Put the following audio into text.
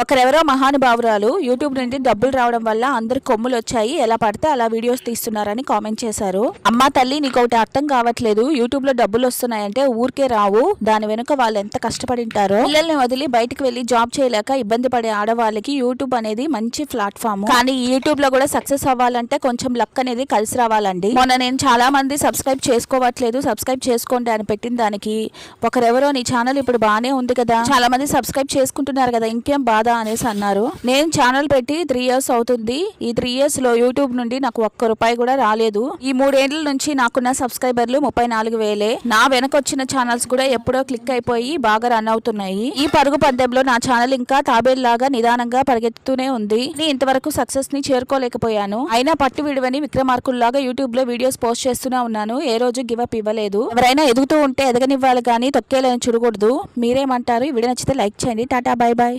ఒకరెవరో మహానుభావురాలు YouTube నుండి డబ్బులు రావడం వల్ల అందరు కొమ్ములు వచ్చాయి, ఎలా పడితే అలా వీడియోస్ తీస్తున్నారని కామెంట్ చేశారు. అమ్మా తల్లి, నీకు ఒకటి అర్థం కావట్లేదు. యూట్యూబ్ లో డబ్బులు వస్తున్నాయంటే ఊరికే రావు, దాని వెనుక వాళ్ళు ఎంత కష్టపడింటారో. పిల్లల్ని వదిలి బయటకు వెళ్లి జాబ్ చేయలేక ఇబ్బంది పడే ఆడవాళ్ళకి యూట్యూబ్ అనేది మంచి ప్లాట్ఫామ్. కానీ యూట్యూబ్ లో కూడా సక్సెస్ అవ్వాలంటే కొంచెం లక్ అనేది కలిసి రావాలండి. మొన్న నేను చాలా మంది సబ్స్క్రైబ్ చేసుకోవట్లేదు, సబ్స్క్రైబ్ చేసుకోండి అని పెట్టిన దానికి ఒకరెవరో నీ ఛానల్ ఇప్పుడు బానే ఉంది కదా, చాలా మంది సబ్స్క్రైబ్ చేసుకుంటున్నారు కదా, ఇంకేం బాధ అనేసి అన్నారు. నేను ఛానల్ పెట్టి 3 years అవుతుంది. ఈ 3 years లో యూట్యూబ్ నుండి నాకు ఒక్క రూపాయి కూడా రాలేదు. ఈ 3 ఏళ్ల నుంచి నాకున్న సబ్స్క్రైబర్లు 34,000. నా వెనకొచ్చిన ఛానల్స్ కూడా ఎప్పుడో క్లిక్ అయిపోయి బాగా రన్ అవుతున్నాయి. ఈ పరుగు పద్దెంలో నా ఛానల్ ఇంకా తాబేల్లాగా నిదానంగా పరిగెత్తుతూనే ఉంది. నేను ఇంతవరకు సక్సెస్ ని చేరుకోలేకపోయాను. అయినా పట్టు విడువని విక్రమార్కుల్లాగా యూట్యూబ్ లో వీడియోస్ పోస్ట్ చేస్తూనే ఉన్నాను. ఏ రోజు గివ్ అప్ ఇవ్వలేదు. ఎవరైనా ఎదుగుతూ ఉంటే ఎదగనివ్వాలి కానీ తొక్కేలని చూడకూడదు. మీరేమంటారు? ఈ వీడియో నచ్చితే లైక్ చేయండి. Tata, by by.